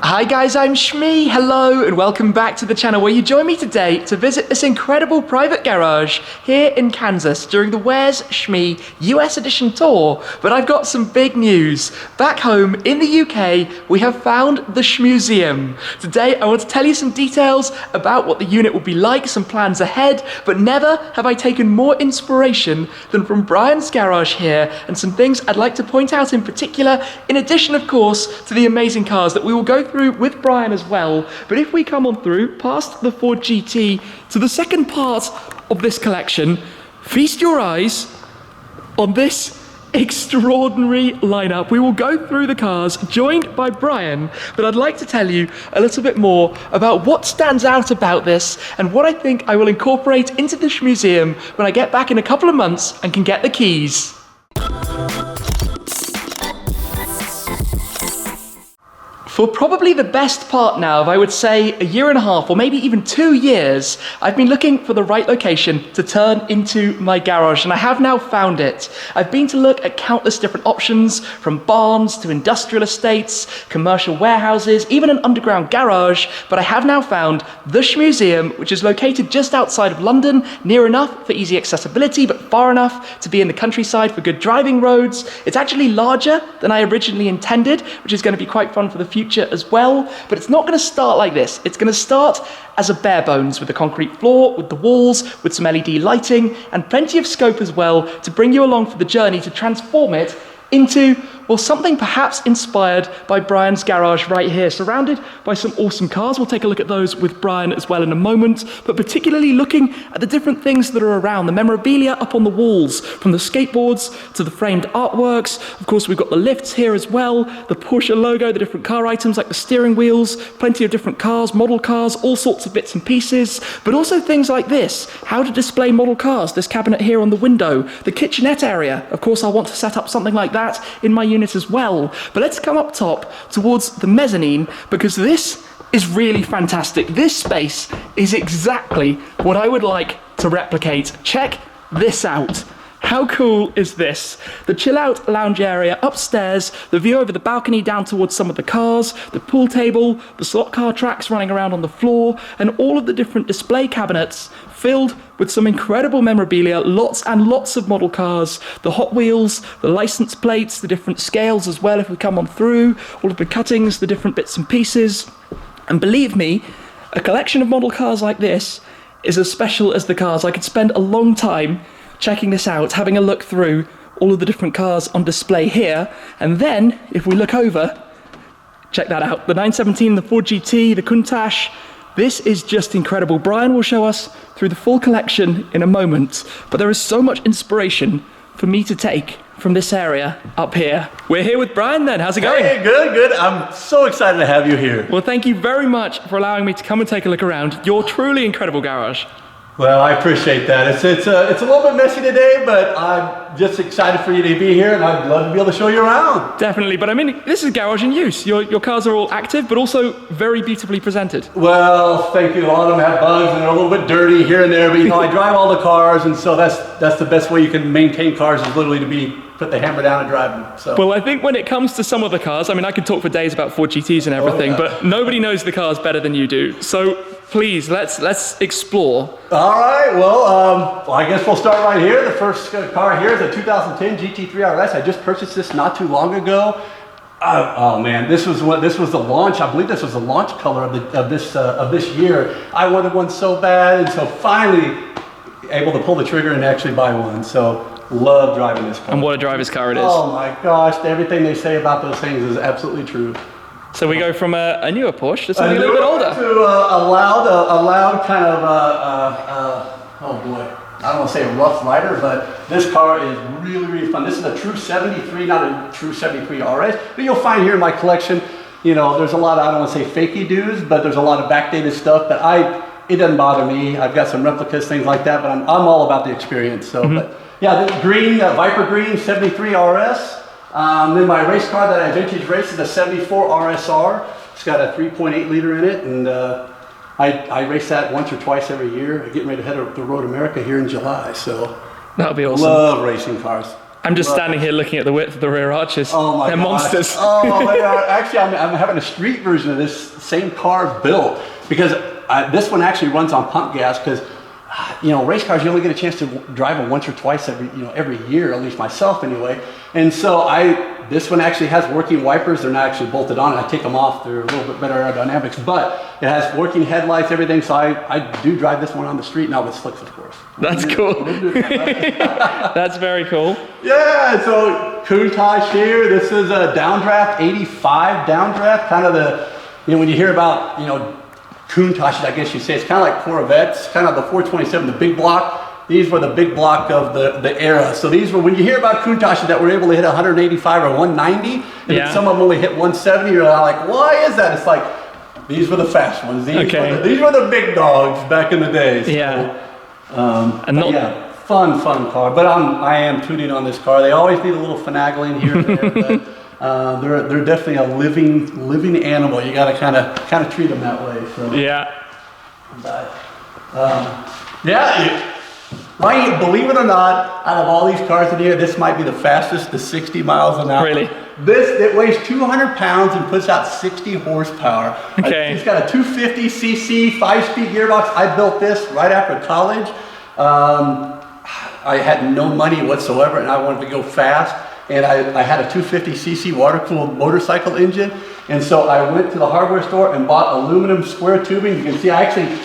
Hi guys, I'm Shmee. Hello and welcome back to the channel where you join me today to visit this incredible private garage here in Kansas during the Where's Shmee US edition tour. But I've got some big news. Back home in the UK, we have found the Shmuseum. Today I want to tell you some details about what the unit will be like, some plans ahead, but never have I taken more inspiration than from Brian's garage here and some things I'd like to point out in particular, in addition of course to the amazing cars that we will go through with Brian as well. But if we come on through past the Ford GT to the second part of this collection, feast your eyes on this extraordinary lineup. We will go through the cars joined by Brian, but I'd like to tell you a little bit more about what stands out about this and what I think I will incorporate into the Shmuseum when I get back in a couple of months and can get the keys. For probably the best part now of, I would say, a year and a half or maybe even 2 years, I've been looking for the right location to turn into my garage, and I have now found it. I've been to look at countless different options, from barns to industrial estates, commercial warehouses, even an underground garage, but I have now found the Shmuseum, which is located just outside of London, near enough for easy accessibility, but far enough to be in the countryside for good driving roads. It's actually larger than I originally intended, which is going to be quite fun for the future as well, but it's not going to start like this. It's going to start as a bare bones with a concrete floor, with the walls, with some LED lighting, and plenty of scope as well to bring you along for the journey to transform it into, well, something perhaps inspired by Brian's garage right here, surrounded by some awesome cars. We'll take a look at those with Brian as well in a moment, but particularly looking at the different things that are around, the memorabilia up on the walls, from the skateboards to the framed artworks. Of course, we've got the lifts here as well, the Porsche logo, the different car items like the steering wheels, plenty of different cars, model cars, all sorts of bits and pieces, but also things like this, how to display model cars, this cabinet here on the window, the kitchenette area. Of course, I want to set up something like that in my unit as well. But let's come up top towards the mezzanine, because this is really fantastic. This space is exactly what I would like to replicate. Check this out. How cool is this? The chill out lounge area upstairs, the view over the balcony down towards some of the cars, the pool table, the slot car tracks running around on the floor, and all of the different display cabinets filled with some incredible memorabilia, lots and lots of model cars, the Hot Wheels, the license plates, the different scales as well if we come on through, all of the cuttings, the different bits and pieces. And believe me, a collection of model cars like this is as special as the cars. I could spend a long time checking this out, having a look through all of the different cars on display here, and then if we look over, check that out, the 917, the Ford GT, the Countach. This is just incredible. Brian will show us through the full collection in a moment, but there is so much inspiration for me to take from this area up here. We're here with Brian then. How's it going? Hey, good. I'm so excited to have you here. Well, thank you very much for allowing me to come and take a look around your truly incredible garage. Well, I appreciate that. It's a little bit messy today, but I'm just excited for you to be here, and I'd love to be able to show you around. Definitely, but I mean, this is garage in use. Your cars are all active, but also very beautifully presented. Well, thank you. A lot of them have bugs, and they're a little bit dirty here and there, but you know, I drive all the cars, and so that's the best way you can maintain cars, is literally to put the hammer down and drive them. So. Well, I think when it comes to some of the cars, I mean, I could talk for days about Ford GTs and everything, but nobody knows the cars better than you do. So please, let's explore. All right, well, I guess we'll start right here. The first car here is a 2010 GT3 RS. I just purchased this not too long ago. Oh man, this was the launch. I believe this was the launch color of this year. I wanted one so bad, and so finally able to pull the trigger and actually buy one. So love driving this car. And what a driver's car it is. Oh my gosh, everything they say about those things is absolutely true. So we go from a newer Porsche to something a little bit older. To a loud kind of, oh boy, I don't want to say a rough rider, but this car is really, really fun. This is a true 73, not a true 73 RS, but you'll find here in my collection, you know, there's a lot of, I don't want to say fakey dudes, but there's a lot of backdated stuff, but it doesn't bother me. I've got some replicas, things like that, but I'm all about the experience. So, but yeah, the green, Viper Green 73 RS. Then my race car that I vintage race is a 74 RSR. It's got a 3.8 liter in it, and I race that once or twice every year. I'm getting ready to head to Road America here in July, so that'll be awesome. Love racing cars. I'm just standing here looking at the width of the rear arches. Oh my They're gosh. monsters. Oh, they are. Actually, I'm having a street version of this same car built because this one actually runs on pump gas because, race cars, you only get a chance to drive them once or twice every year, at least myself anyway. And so this one actually has working wipers. They're not actually bolted on. I take them off. They're a little bit better aerodynamics, but it has working headlights, everything. So I do drive this one on the street now with slicks, of course. That's cool. That's very cool. Yeah, so Countach here. This is a downdraft, 85 downdraft. Kind of when you hear about, Countach, I guess you say, it's kind of like Corvettes, kind of the 427, the big block. These were the big block of the era. So these were, when you hear about Countach that were able to hit 185 or 190, and some of them only hit 170, you're like, why is that? It's like, these were the fast ones. These were the big dogs back in the day. So, fun car. But I am tuning on this car. They always need a little finagling here and there, but they're definitely a living animal. You got to kind of treat them that way. So. Yeah. But, Ryan, believe it or not, out of all these cars in here, this might be the fastest to 60 miles an hour. Really? It weighs 200 pounds and puts out 60 horsepower. Okay. It's got a 250cc 5-speed gearbox. I built this right after college. I had no money whatsoever and I wanted to go fast. And I had a 250cc water-cooled motorcycle engine. And so I went to the hardware store and bought aluminum square tubing. You can see I actually...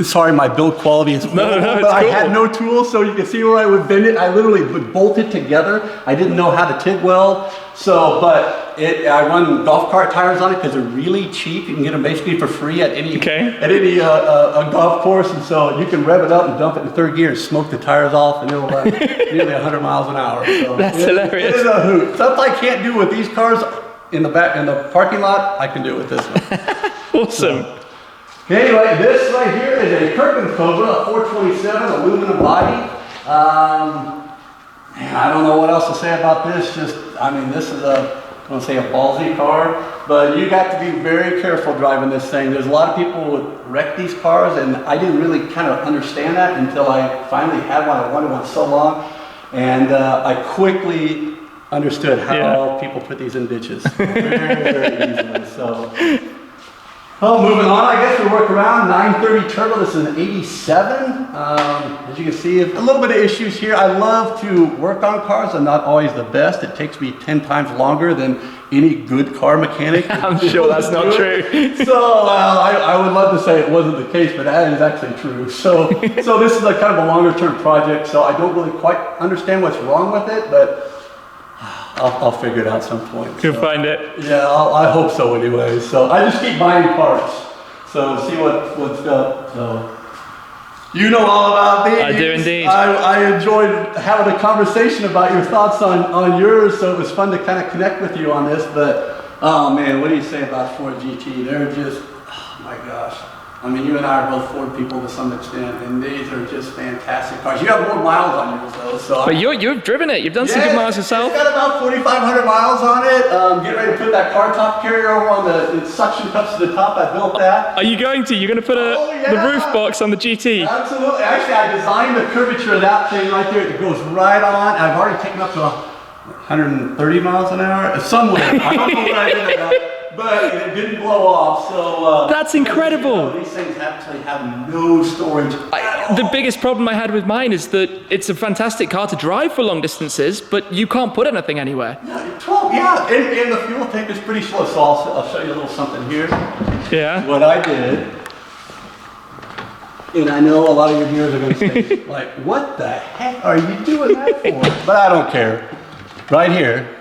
Sorry, my build quality is horrible, but I had no tools, so you can see where I would bend it. I literally would bolt it together. I didn't know how to TIG weld, I run golf cart tires on it because they're really cheap. You can get them basically for free at any golf course, and so you can rev it up and dump it in third gear and smoke the tires off, and it'll run nearly 100 miles an hour. So that's hilarious. It is a hoot. Stuff I can't do with these cars in the parking lot, I can do with this one. Awesome. So, anyway, this right here is a Kirkland Cobra, a 427 aluminum body. I don't know what else to say about this. This is I don't say a ballsy car, but you got to be very careful driving this thing. There's a lot of people who wreck these cars, and I didn't really kind of understand that until I finally had one. I wanted one so long, and I quickly understood how people put these in ditches very easily. So. Well, moving on, I guess we work around 930 turbo. This is an 87. As you can see, a little bit of issues here. I love to work on cars. I'm not always the best. It takes me 10 times longer than any good car mechanic. I'm sure that's not true. So I would love to say it wasn't the case, but that is actually true. So this is a kind of a longer term project. So I don't really quite understand what's wrong with it, but I'll figure it out some point. You'll find it. Yeah, I hope so anyway. So I just keep buying parts. So see what's up. So you know all about these. I do indeed. I enjoyed having a conversation about your thoughts on yours. So it was fun to kind of connect with you on this. But oh man, what do you say about Ford GT? They're just, oh my gosh. I mean, you and I are both Ford people to some extent, and these are just fantastic cars. You have more miles on yours, though. So but you've driven it. You've done some good miles yourself. It's got about 4,500 miles on it. Get ready to put that car top carrier over on the suction cups to the top. I built that. Are you going to? You're going to put the roof box on the GT? Absolutely. Actually, I designed the curvature of that thing right there. It goes right on. I've already taken up to 130 miles an hour. Somewhere. I don't know what I did about. But it didn't blow off, so... That's incredible! These things actually have no storage The biggest problem I had with mine is that it's a fantastic car to drive for long distances, but you can't put anything anywhere. Yeah, 12, yeah, and the fuel tank is pretty slow, so I'll show you a little something here. Yeah. What I did, and I know a lot of your viewers are going to say, like, what the heck are you doing that for? But I don't care. Right here.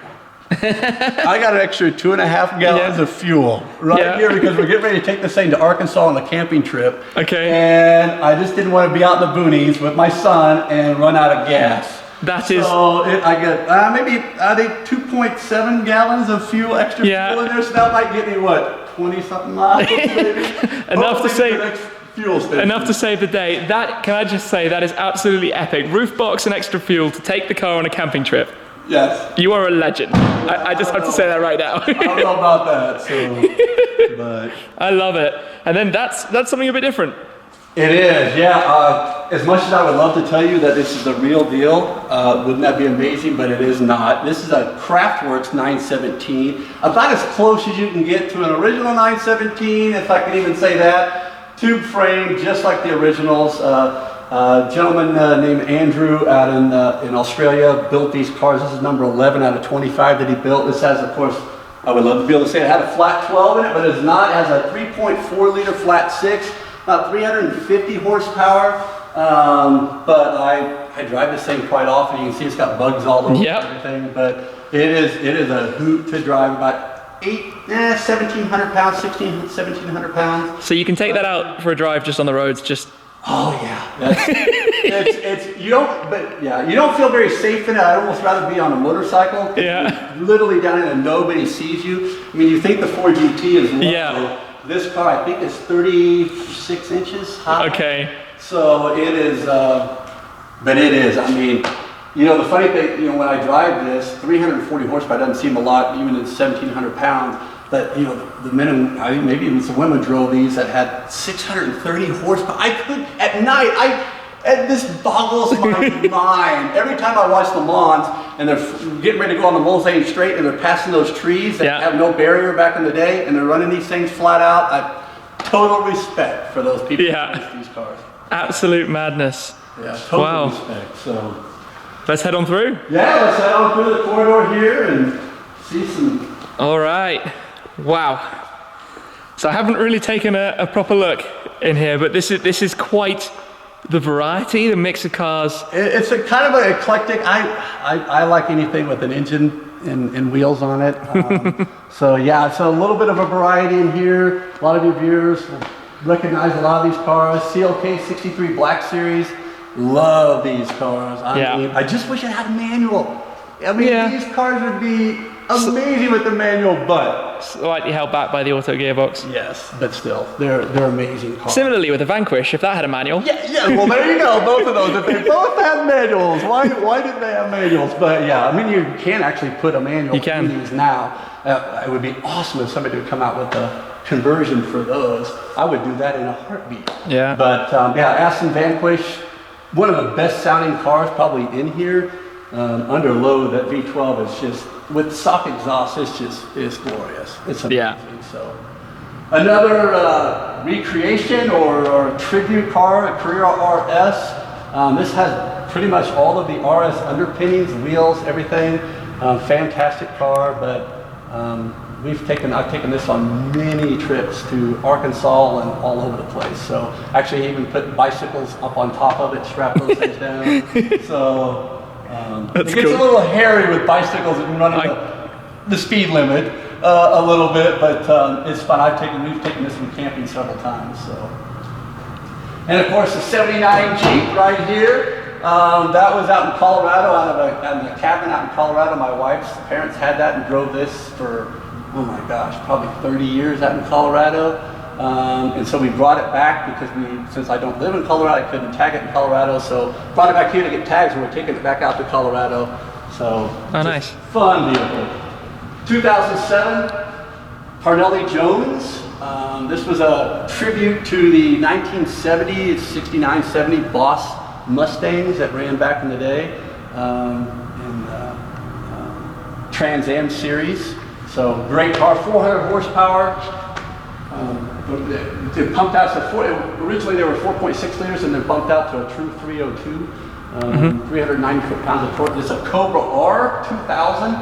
I got an extra 2.5 gallons of fuel here because we're getting ready to take this thing to Arkansas on a camping trip. Okay. And I just didn't want to be out in the boonies with my son and run out of gas. So I get maybe I think 2.7 gallons of extra fuel in there. So that might get me 20 something miles maybe. Enough to save the day. Can I just say that is absolutely epic. Roof box and extra fuel to take the car on a camping trip. Yes. You are a legend. I just have to say that right now. I don't know about that, but I love it. And then that's something a bit different. It is, yeah. As much as I would love to tell you that this is the real deal, wouldn't that be amazing? But it is not. This is a Craftworks 917, about as close as you can get to an original 917, if I can even say that. Tube frame, just like the originals. A gentleman named Andrew out in Australia built these cars. This is number 11 out of 25 that he built. This has, of course, I would love to be able to say it had a flat 12 in it, but it's not. It has a 3.4 liter flat 6. About 350 horsepower, but I drive this thing quite often. You can see it's got bugs all over everything, but it is a hoot to drive. About 1,700 pounds, 1,700 pounds. So you can take that out for a drive just on the roads, just. Oh yeah, you don't feel very safe in it. I'd almost rather be on a motorcycle. Yeah. You're literally down in and nobody sees you. I mean, you think the Ford GT is low. Yeah. This car, I think, is 36 inches high. Okay. So it is, but it is. I mean, the funny thing, when I drive this, 340 horsepower doesn't seem a lot, even at 1,700 pounds. But the men, I think maybe even some women drove these that had 630 horsepower. I could at night. This boggles my mind. Every time I watch the Mans and they're getting ready to go on the Mulsanne Straight and they're passing those trees that have no barrier back in the day and they're running these things flat out, I total respect for those people who race these cars. Absolute madness. Yeah, total respect. So let's head on through. Yeah, let's head on through the corridor here and see some. All right. Wow. So I haven't really taken a proper look in here, but this is quite the variety, the mix of cars. It's a kind of an eclectic. I like anything with an engine and wheels on it. So yeah, it's a little bit of a variety in here. A lot of your viewers will recognize a lot of these cars. CLK 63 Black Series. Love these cars. I mean, I just wish it had a manual. I mean, these cars would be amazing with the manual, but slightly held back by the auto gearbox. Yes, but still, they're amazing cars. Similarly with the Vanquish, if that had a manual. Yeah. Well, there you go. Both of those. If they both had manuals, why didn't they have manuals? But yeah, I mean, you can actually put a manual in these now. It would be awesome if somebody would come out with a conversion for those. I would do that in a heartbeat. Yeah. But Aston Vanquish, one of the best sounding cars probably in here. Under load, that V12 is just, with stock exhaust, it's glorious. It's amazing. Yeah. So another recreation or tribute car, a Carrera RS. This has pretty much all of the RS underpinnings, wheels, everything. Fantastic car, but I've taken this on many trips to Arkansas and all over the place. So actually even put bicycles up on top of it, strap those things down. So it gets a little hairy with bicycles and running the speed limit a little bit, but it's fun. We've taken this one camping several times. So, and of course the '79 Jeep right here. That was out in Colorado, out of a cabin out in Colorado. My wife's parents had that and drove this for, oh my gosh, probably 30 years out in Colorado. And so we brought it back because since I don't live in Colorado, I couldn't tag it in Colorado. So brought it back here to get tags, and we're taking it back out to Colorado. So nice. Fun vehicle. 2007, Parnelli Jones. This was a tribute to the 1970, 69, 70 Boss Mustangs that ran back in the day in Trans Am series. So great car, 400 horsepower. They pumped out originally they were 4.6 liters and then bumped out to a true 302, 390 foot-pounds of torque. It's a Cobra R 2000.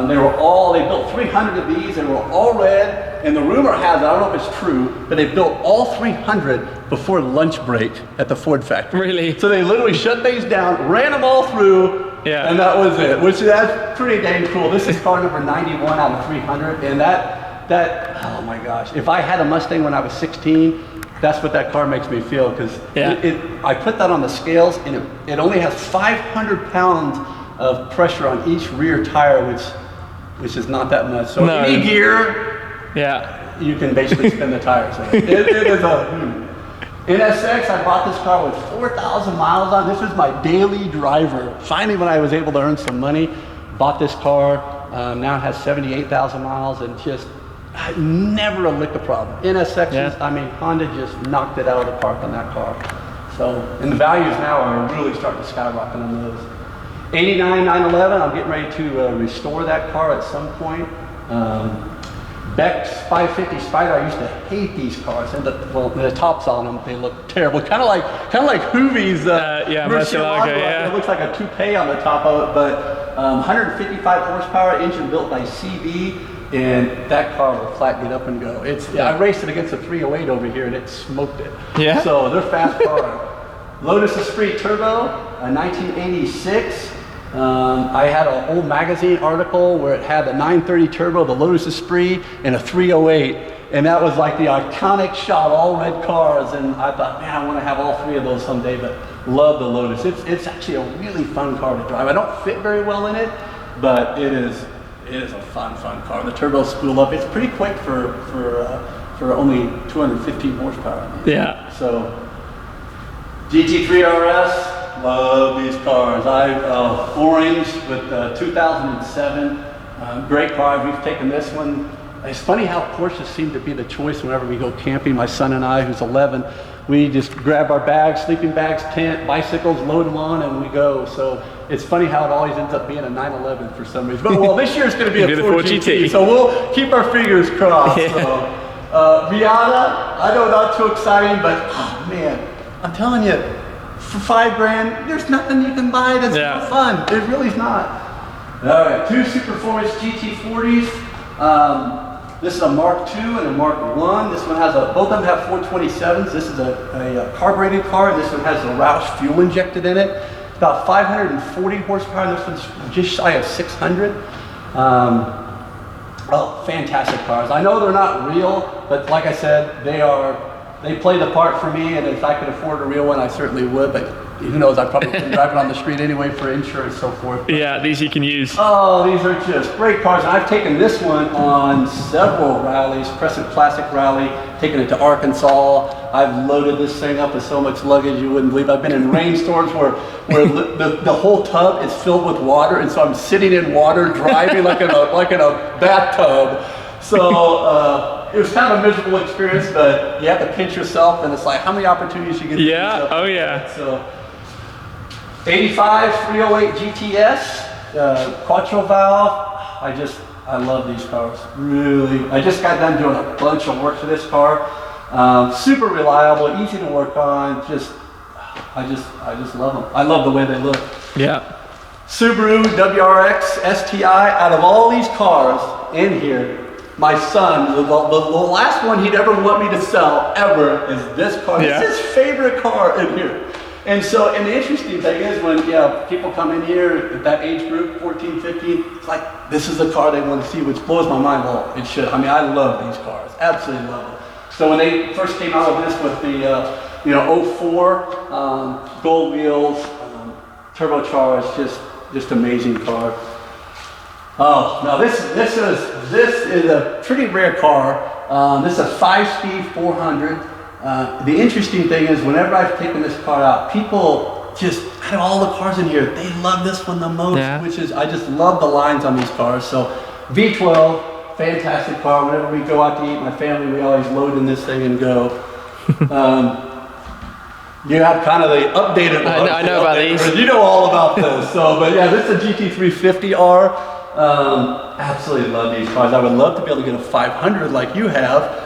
They built 300 of these. They were all red, and the rumor has it, I don't know if it's true, but they built all 300 before lunch break at the Ford factory. Really? So they literally shut things down, ran them all through, and that was it. That's pretty dang cool. This is car number 91 out of 300, and that, oh my gosh, if I had a Mustang when I was 16, that's what that car makes me feel, because I put that on the scales, and it only has 500 pounds of pressure on each rear tire, which is not that much. So any gear, you can basically spin the tires. It is a NSX. I bought this car with 4,000 miles on. This was my daily driver. Finally, when I was able to earn some money, bought this car. Now it has 78,000 miles, and just never a lick of problem. NS sections, Yeah. I mean, Honda just knocked it out of the park on that car. So, and the values now are really starting to skyrocket on those. 89 911, I'm getting ready to restore that car at some point. Beck's 550 Spider, I used to hate these cars, and the tops on them, they look terrible. Kind of like Hoovie's Murcielago, yeah. It looks like a toupee on the top of it, but 155 horsepower, engine built by CB, and that car will flat get up and go. I raced it against a 308 over here, and it smoked it. Yeah. So they're fast cars. Lotus Esprit Turbo, 1986. I had an old magazine article where it had the 930 Turbo, the Lotus Esprit, and a 308. And that was like the iconic shot, all red cars. And I thought, man, I want to have all three of those someday, but love the Lotus. It's actually a really fun car to drive. I don't fit very well in it, but it is a fun car. The turbo spool up. It's pretty quick for only 215 horsepower. Yeah. So GT3 RS. Love these cars. Orange with 2007, great car. We've taken this one. It's funny how Porsches seem to be the choice whenever we go camping. My son and I, who's 11, we just grab our bags, sleeping bags, tent, bicycles, load them on, and we go. So it's funny how it always ends up being a 911 for some reason. But well, this year it's going to be a Ford GT, so we'll keep our fingers crossed. Yeah. So, Miata, I know not too exciting, but oh man, I'm telling you, for $5,000, there's nothing you can buy that's more fun. It really is not. All right, two Superformance GT40s. This is a Mark II and a Mark I. This one has both of them have 427s. This is a carbureted car. This one has the Roush fuel injected in it. It's about 540 horsepower. And this one's just shy of 600. Fantastic cars. I know they're not real, but like I said, they play the part for me, and if I could afford a real one, I certainly would, but who knows, I probably couldn't drive it on the street anyway for insurance and so forth. Yeah, these you can use. Oh, these are just great cars, and I've taken this one on several rallies, Crescent Classic Rally, taken it to Arkansas. I've loaded this thing up with so much luggage you wouldn't believe. I've been in rainstorms where the whole tub is filled with water, and so I'm sitting in water driving like in a bathtub. So, it was kind of a miserable experience, but you have to pinch yourself, and it's like how many opportunities you get to do stuff. Oh yeah. So 85 308 GTS, quattro valve. I love these cars. Really, I just got done doing a bunch of work to this car. Super reliable, easy to work on. I just love them. I love the way they look. Yeah. Subaru WRX STI. Out of all these cars in here, my son, the last one he'd ever want me to sell ever is this car. Yeah. It's his favorite car in here. And the interesting thing is when people come in here at that age group, 14, 15, it's like, this is the car they want to see, which blows my mind. Well, it should. I mean, I love these cars. Absolutely love them. So when they first came out with this with the 04 gold wheels, turbocharged, just amazing car. Oh, now this is a pretty rare car. This is a 5-speed 400. The interesting thing is whenever I've taken this car out, people just, out of all the cars in here, they love this one the most, which is, I just love the lines on these cars. So V12, fantastic car. Whenever we go out to eat, my family, we always load in this thing and go. You have kind of the updated. I know about these. You know all about this. So, but yeah, this is a GT350R. Absolutely love these cars. I would love to be able to get a 500 like you have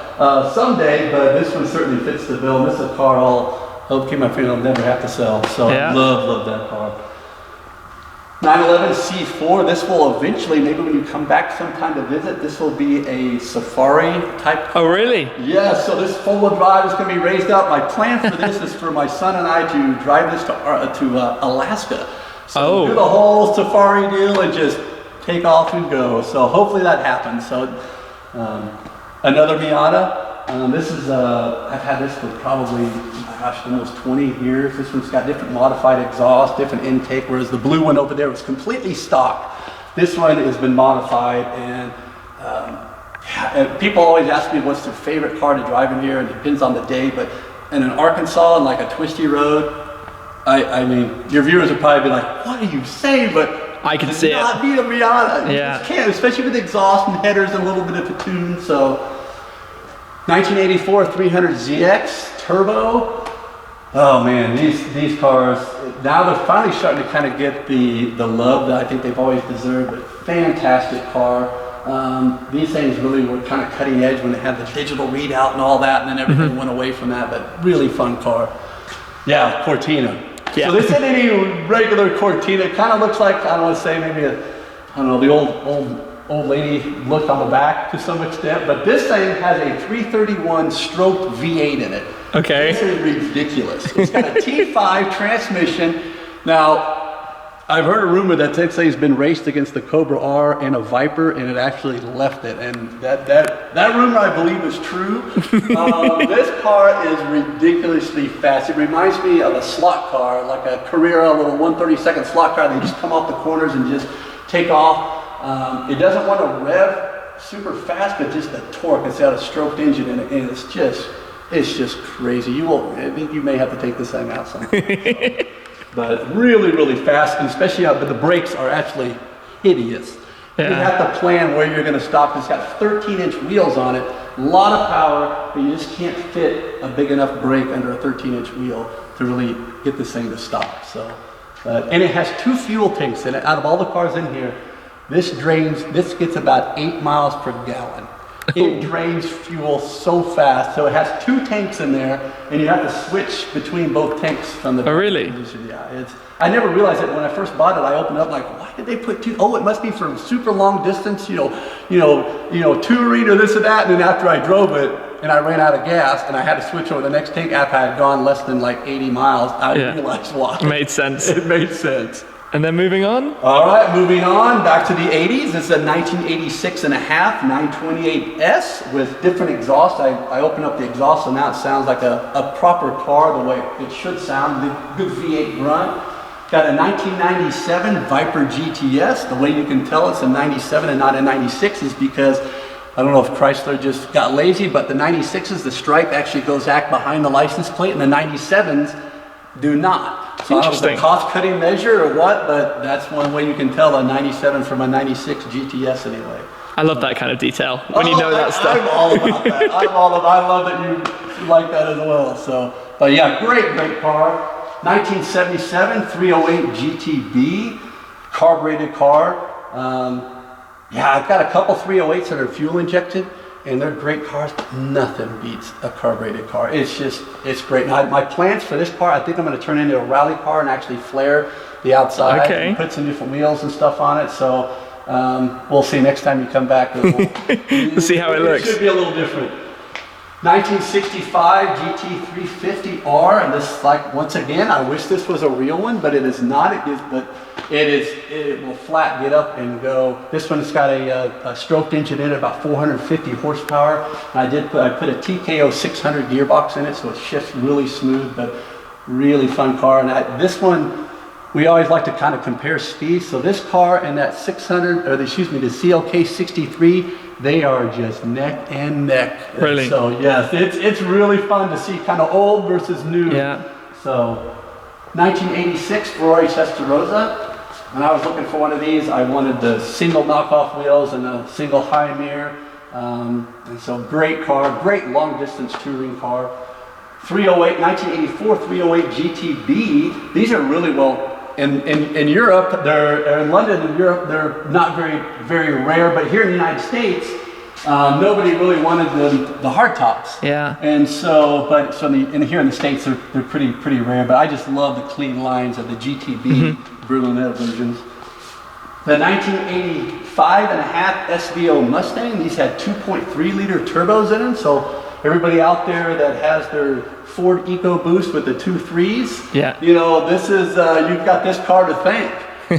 someday, but this one certainly fits the bill. This is a car I'll keep my finger. I'll never have to sell. So love that car. 911 C4. This will eventually, maybe when you come back sometime to visit, this will be a safari type car. Oh really? Yeah. So this four-wheel drive is going to be raised up. My plan for this is for my son and I to drive this to Alaska. So do the whole safari deal and just take off and go. So hopefully that happens. So another Miata. This is I've had this for probably almost 20 years. This one's got different modified exhaust, different intake, whereas the blue one over there was completely stock. This one has been modified, and people always ask me what's their favorite car to drive in here, and it depends on the day, but in an Arkansas and like a twisty road, I mean, your viewers would probably be like, what are you saying? But I can see it. Not beat a Miata. You Yeah. just can't, especially with exhaust and headers and a little bit of a tune. So, 1984 300ZX turbo. Oh man, these cars, now they're finally starting to kind of get the love that I think they've always deserved, but fantastic car. These things really were kind of cutting edge when they had the digital readout and all that, and then everything went away from that, but really fun car. Yeah, Cortina. Yeah. So this isn't any regular Cortina. It kind of looks like, I don't want to say maybe the old lady look on the back to some extent, but this thing has a 331 stroke V8 in it. Okay. This is ridiculous. It's got a T5 transmission. Now, I've heard a rumor that this thing's been raced against the Cobra R and a Viper, and it actually left it. And that rumor, I believe, is true. This car is ridiculously fast. It reminds me of a slot car, like a Carrera, a little 132nd slot car. They just come off the corners and just take off. It doesn't want to rev super fast, but just the torque. It's got a stroked engine in it, and it's just crazy. I think you may have to take this thing out sometime. But really, really fast, and especially but the brakes are actually hideous. Yeah. You have to plan where you're going to stop. It's got 13-inch wheels on it, a lot of power, but you just can't fit a big enough brake under a 13-inch wheel to really get this thing to stop. So, and it has 2 fuel tanks in it. Out of all the cars in here, this gets about 8 miles per gallon. It drains fuel so fast. So it has 2 tanks in there, and you have to switch between both tanks from the. Oh, really? Yeah, I never realized it when I first bought it. I opened up like, why did they put 2? Oh, it must be for super long distance, touring or this or that. And then after I drove it and I ran out of gas and I had to switch over the next tank after I had gone less than like 80 miles, I realized why. Made sense. It made sense. And then moving on? All right, moving on back to the 80s. This is a 1986 and a half 928S with different exhaust. I opened up the exhaust, so now it sounds like a proper car the way it should sound. The good V8 grunt. Got a 1997 Viper GTS. The way you can tell it's a 97 and not a 96 is because I don't know if Chrysler just got lazy, but the 96s, the stripe actually goes back behind the license plate, and the 97s do not. So I don't know if it's a cost-cutting measure or what, but that's one way you can tell a 97 from a 96 GTS anyway. I love that kind of detail when you know that stuff. I'm all about that. I love that you like that as well. So, but yeah, great car. 1977 308 GTB, carbureted car. I've got a couple 308s that are fuel injected, and they're great cars. Nothing beats a carbureted car. It's great. Now, my plans for this car, I think I'm going to turn it into a rally car and actually flare the outside and put some different wheels and stuff on it. So we'll see next time you come back. We'll see how it looks. It should be a little different. 1965 GT350R, and this, like, once again, I wish this was a real one, but it is not. It will flat get up and go. This one's got a stroked engine in it, about 450 horsepower. And I put a TKO 600 gearbox in it, so it shifts really smooth, but really fun car. And this one, we always like to kind of compare speed. So this car and that the CLK 63, they are just neck and neck. Really? So yes, it's really fun to see kind of old versus new. Yeah. So 1986 Ferrari Testarossa. When I was looking for one of these, I wanted the single knockoff wheels and a single high mirror. And so great car, great long distance touring car. 1984 308 GTB. These are really in Europe, they're in London and Europe, they're not very rare, but here in the United States, nobody really wanted the hard tops. Yeah. And so, here in the States, they're pretty rare, but I just love the clean lines of the GTB Berlinetta versions. The 1985 and a half SVO Mustang, these had 2.3 liter turbos in them, so everybody out there that has their Ford EcoBoost with the 2.3s, this is, you've got this car to thank.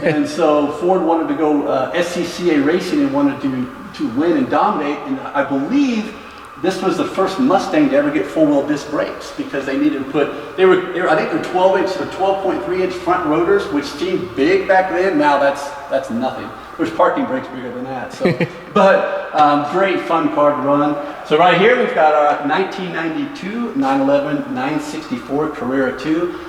And so Ford wanted to go SCCA racing and wanted to win and dominate, and I believe this was the first Mustang to ever get four-wheel disc brakes because they needed to put, I think they're 12-inch or 12.3-inch front rotors, which seemed big back then. Now that's nothing. There's parking brakes bigger than that. So, but great fun car to run. So right here we've got our 1992 911 964 Carrera 2.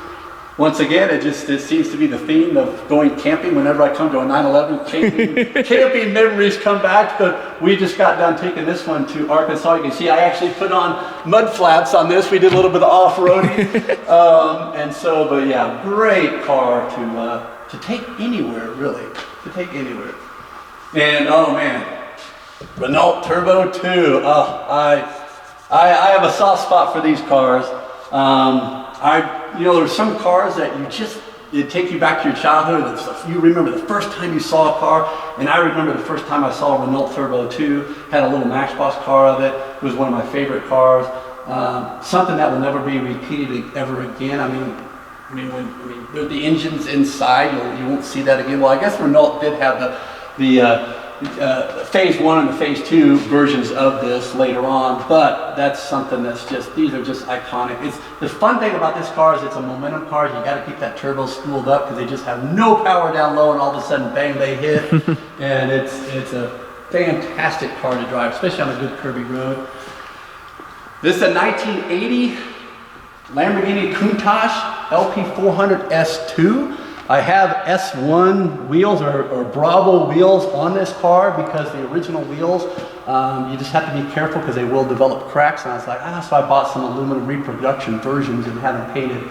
Once again, it seems to be the theme of going camping. Whenever I come to a 9/11, camping memories come back. But we just got done taking this one to Arkansas. You can see I actually put on mud flaps on this. We did a little bit of off-roading, and so. But yeah, great car to take anywhere, really. To take anywhere. And oh man, Renault Turbo 2. Oh, I have a soft spot for these cars. There's some cars that it take you back to your childhood. You remember the first time you saw a car, and I remember the first time I saw a Renault Turbo 2, had a little Matchbox car of it. It was one of my favorite cars. Something that will never be repeated ever again. When the engine's inside, you won't see that again. Well, I guess Renault did have the phase 1 and the phase 2 versions of this later on, but that's something these are just iconic. The fun thing about this car is it's a momentum car. You got to keep that turbo spooled up because they just have no power down low, and all of a sudden, bang, they hit. And it's a fantastic car to drive, especially on a good curvy road. This is a 1980 Lamborghini Countach LP400 S2. I have S1 wheels or Bravo wheels on this car because the original wheels, you just have to be careful because they will develop cracks. And I was like, so I bought some aluminum reproduction versions and had them painted.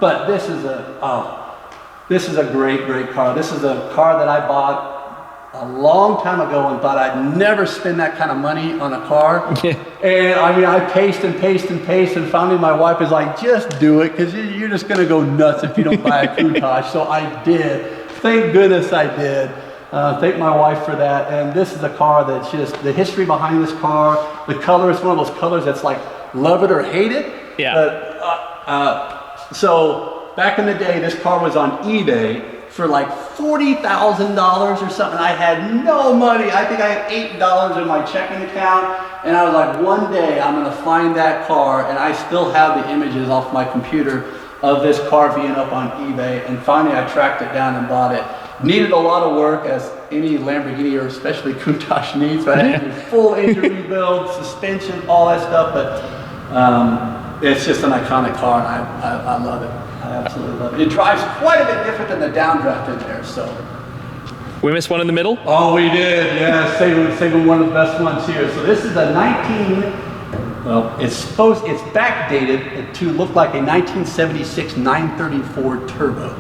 But this is a great car. This is a car that I bought a long time ago and thought I'd never spend that kind of money on a car. And I paced and finally my wife was like, just do it because you're just going to go nuts if you don't buy a Countach. So I did. Thank goodness I did. Thank my wife for that. And this is a car that's just, the history behind this car, the color, it's one of those colors that's like love it or hate it. Yeah. So back in the day, this car was on eBay for like $40,000 or something. I had no money. I think I had $8 in my checking account. And I was like, one day I'm gonna find that car, and I still have the images off my computer of this car being up on eBay. And finally I tracked it down and bought it. Needed a lot of work, as any Lamborghini or especially Countach needs. But I had to do full engine rebuild, suspension, all that stuff. But it's just an iconic car, and I love it. I absolutely love it. It drives quite a bit different than the downdraft in there, so. We missed one in the middle? Oh, we did, yeah, saving one of the best ones here. So this is a it's backdated to look like a 1976 934 Turbo.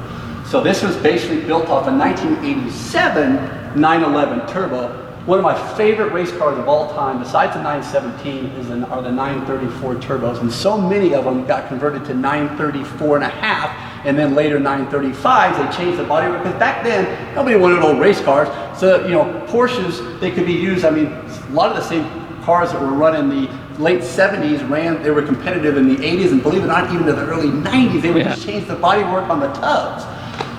So this was basically built off a 1987 911 Turbo. One of my favorite race cars of all time, besides the 917, are the 934 turbos, and so many of them got converted to 934 and a half, and then later 935s. They changed the body because back then nobody wanted old race cars. So Porsches, they could be used. A lot of the same cars that were run in the late 70s they were competitive in the 80s, and believe it or not, even in the early 90s, they would just change the bodywork on the tubs.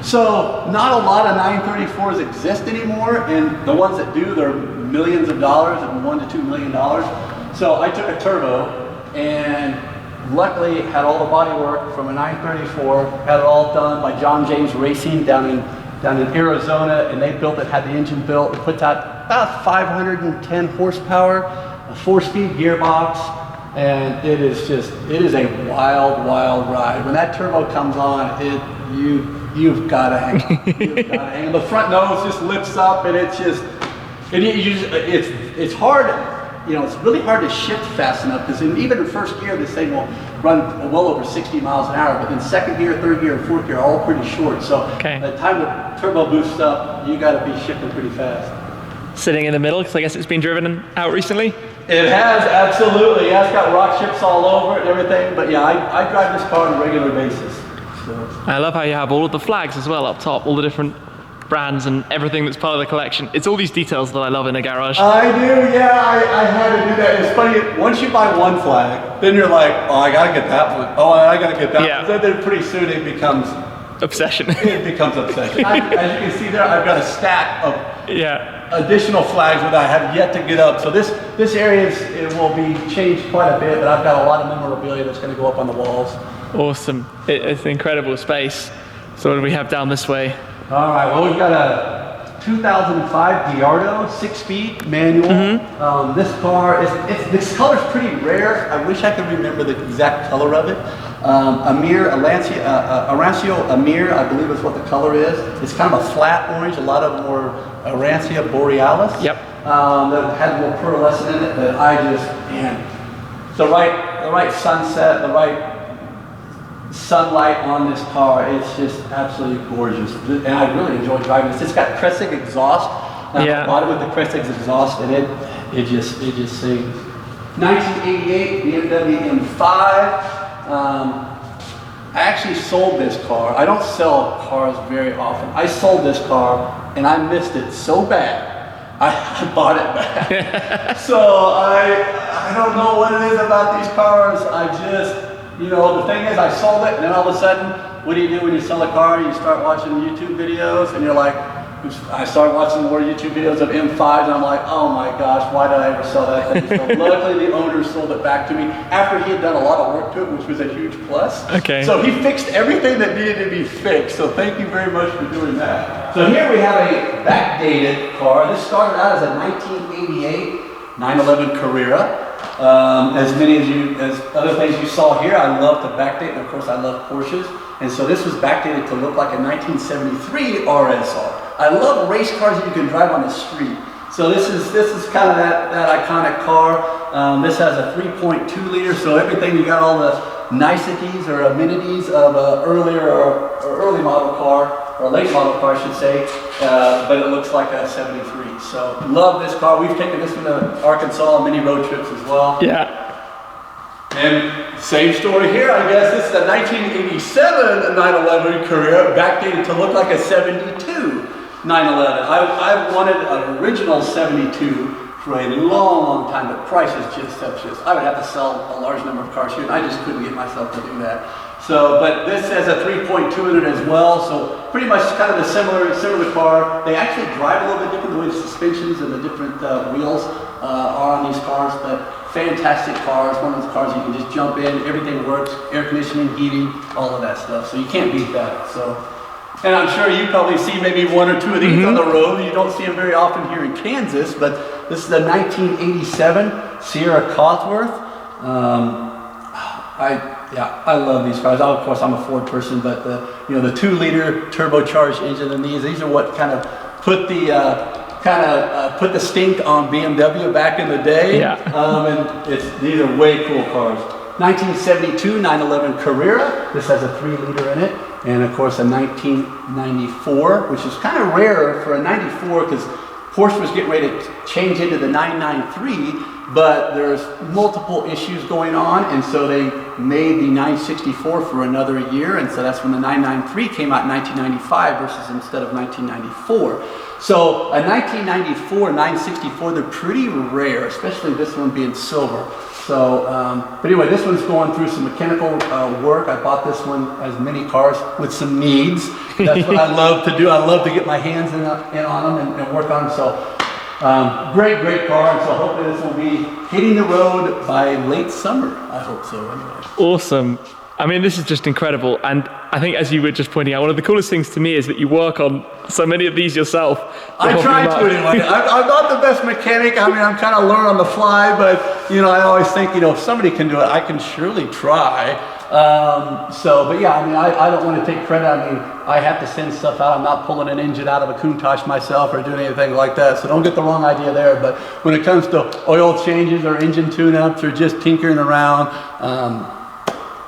So not a lot of 934s exist anymore, and the ones that do, they're millions of dollars, $1 to $2 million. So I took a turbo and luckily had all the body work from a 934, had it all done by John James Racing down in Arizona, and they built it, had the engine built. It puts out about 510 horsepower, a 4-speed gearbox, and it is a wild ride. When that turbo comes on, you've got to hang on. The front nose just lifts up, and it's hard. It's really hard to shift fast enough because even in first gear, this thing will run well over 60 miles an hour. But in second gear, third gear, and fourth gear are all pretty short. So by the time the turbo boosts up, you got to be shifting pretty fast. Sitting in the middle, because I guess it's been driven out recently? It has, absolutely. Yeah, it's got rock chips all over it and everything. But yeah, I drive this car on a regular basis. So. I love how you have all of the flags as well up top, all the different brands and everything that's part of the collection. It's all these details that I love in a garage. I do, yeah, I had to do that. It's funny, once you buy one flag, then you're like, oh, I gotta get that one. Oh, I gotta get that one. Then pretty soon it becomes obsession. It becomes obsession. As you can see there, I've got a stack of additional flags that I have yet to get up. So this area it will be changed quite a bit, but I've got a lot of memorabilia that's going to go up on the walls. Awesome. It's an incredible space. So what do we have down this way? All right, well, we've got a 2005 Gallardo 6-speed manual. This car, this color's pretty rare. I wish I could remember the exact color of it. Arancio Amir, I believe is what the color is. It's kind of a flat orange. A lot of them were Arancia Borealis. Yep. That had more pearlescent in it, but I just, man, the right sunset, the right sunlight on this car, it's just absolutely gorgeous. And I really enjoy driving this. It's got Crescent exhaust. Yeah. I bought it with the Crescent exhaust in it. It just sings. 1988 BMW M5. I actually sold this car. I don't sell cars very often. I sold this car and I missed it so bad. I bought it back. So I don't know what it is about these cars. I just, the thing is I sold it and then all of a sudden, what do you do when you sell a car? You start watching YouTube videos and you're like, I started watching more YouTube videos of M5s and I'm like, oh my gosh, why did I ever sell that thing? So luckily the owner sold it back to me after he had done a lot of work to it, which was a huge plus. Okay. So he fixed everything that needed to be fixed. So thank you very much for doing that. So here we have a backdated car. This started out as a 1988 911 Carrera. As other things you saw here, I love to backdate, and of course I love Porsches. And so this was backdated to look like a 1973 RSR. I love race cars that you can drive on the street. So this is kind of that iconic car. This has a 3.2 liter, so everything, you got all the niceties or amenities of an early model car, or a late model car I should say, but it looks like a 73. So love this car. We've taken this one to Arkansas on many road trips as well. Yeah. And same story here, I guess. This is a 1987 911 Carrera, backdated to look like a 72 911. I wanted an original 72 for a long time, but price is just I would have to sell a large number of cars here, and I just couldn't get myself to do that. So, but this has a 3.2 in it as well, so pretty much kind of a similar car. They actually drive a little bit different, the way the suspensions and the different wheels are on these cars, but fantastic cars. One of those cars you can just jump in, everything works, air conditioning, heating, all of that stuff. So you can't beat that. So, and I'm sure you probably see maybe one or two of these on the road. You don't see them very often here in Kansas, but this is a 1987 Sierra Cosworth. I love these cars. Of course, I'm a Ford person, but the 2-liter turbocharged engine in these are what kind of put the stink on BMW back in the day. Yeah. And these are way cool cars. 1972 911 Carrera. This has a 3-liter in it. And of course a 1994, which is kind of rare for a 94 because Porsche was getting ready to change into the 993, but there's multiple issues going on, and so they made the 964 for another year, and so that's when the 993 came out in 1995 versus instead of 1994. So a 1994 964, they're pretty rare, especially this one being silver. So, but anyway, this one's going through some mechanical work. I bought this one, as many cars, with some needs. That's what I love to do. I love to get my hands in on them and work on them. So, great car. And so hopefully this will be hitting the road by late summer. I hope so, anyway. Awesome. I mean, this is just incredible. And I think, as you were just pointing out, one of the coolest things to me is that you work on so many of these yourself. I try to anyway. I'm not the best mechanic. I mean, I'm kind of learning on the fly, but, I always think, if somebody can do it, I can surely try. But yeah, I mean, I don't want to take credit. I mean, I have to send stuff out. I'm not pulling an engine out of a Countach myself or doing anything like that. So don't get the wrong idea there. But when it comes to oil changes or engine tune-ups or just tinkering around,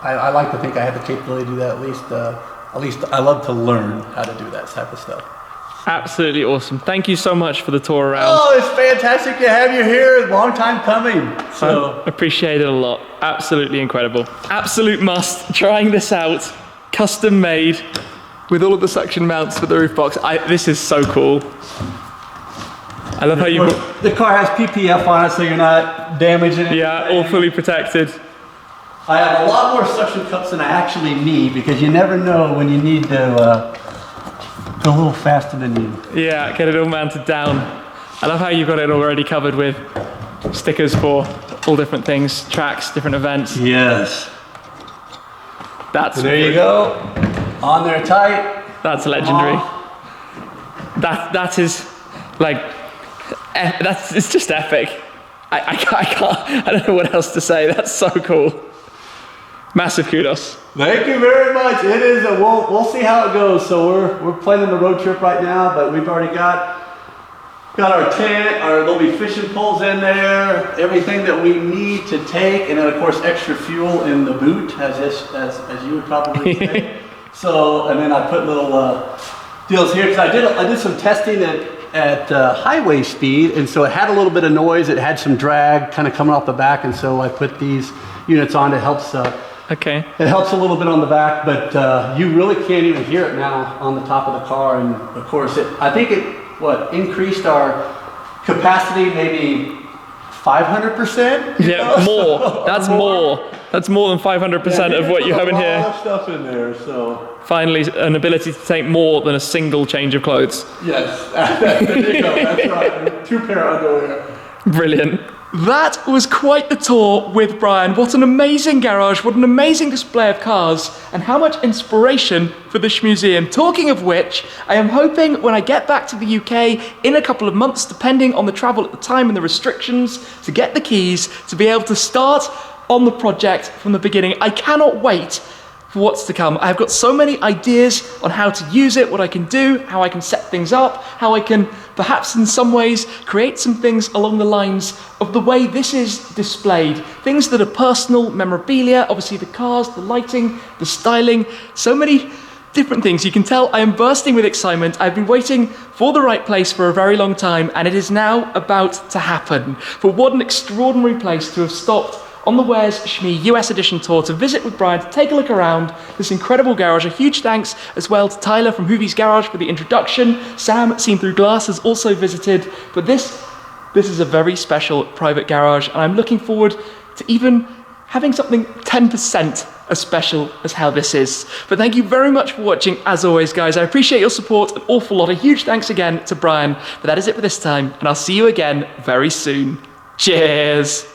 I like to think I have the capability to do that at least I love to learn how to do that type of stuff. Absolutely awesome. Thank you so much for the tour around. Oh, it's fantastic to have you here. Long time coming. So I appreciate it a lot. Absolutely incredible. Absolute must. Trying this out. Custom made with all of the suction mounts for the roof box. This is so cool. I love how you... The car has PPF on it, so you're not damaging it. Yeah, all fully protected. I have a lot more suction cups than I actually need because you never know when you need to go a little faster than you. Yeah, get it all mounted down. I love how you've got it already covered with stickers for all different things, tracks, different events. Yes. There you go. On there tight. That's legendary. That is like, it's just epic. I can't, I don't know what else to say. That's so cool. Massive kudos. Thank you very much. It is. We'll see how it goes. So we're planning the road trip right now, but we've already got our tent. There'll be fishing poles in there. Everything that we need to take, and then of course extra fuel in the boot, as you would probably say. So, and then I put little deals here because I did some testing at highway speed, and so it had a little bit of noise. It had some drag kind of coming off the back, and so I put these units on. It helps. Okay. It helps a little bit on the back, but you really can't even hear it now on the top of the car. And of course, I think it increased our capacity maybe 500%. Yeah, more. That's more. That's more than 500% of what you have in here. A lot of stuff in there, so. Finally, an ability to take more than a single change of clothes. Yes, there you go. That's right. 2 pair of underwear. Brilliant. That was quite the tour with Brian. What an amazing garage, what an amazing display of cars, and how much inspiration for the Shmuseum. Talking of which, I am hoping when I get back to the UK in a couple of months, depending on the travel at the time and the restrictions, to get the keys, to be able to start on the project from the beginning. I cannot wait for what's to come. I've got so many ideas on how to use it, what I can do, how I can set things up, how I can perhaps in some ways create some things along the lines of the way this is displayed. Things that are personal, memorabilia, obviously the cars, the lighting, the styling, so many different things. You can tell I am bursting with excitement. I've been waiting for the right place for a very long time, and it is now about to happen. For what an extraordinary place to have stopped on the Where's Shmee US Edition tour to visit with Brian, to take a look around this incredible garage. A huge thanks as well to Tyler from Hoovie's Garage for the introduction. Sam, Seen Through Glass, has also visited. But this is a very special private garage, and I'm looking forward to even having something 10% as special as how this is. But thank you very much for watching, as always, guys. I appreciate your support an awful lot. A huge thanks again to Brian. But that is it for this time, and I'll see you again very soon. Cheers!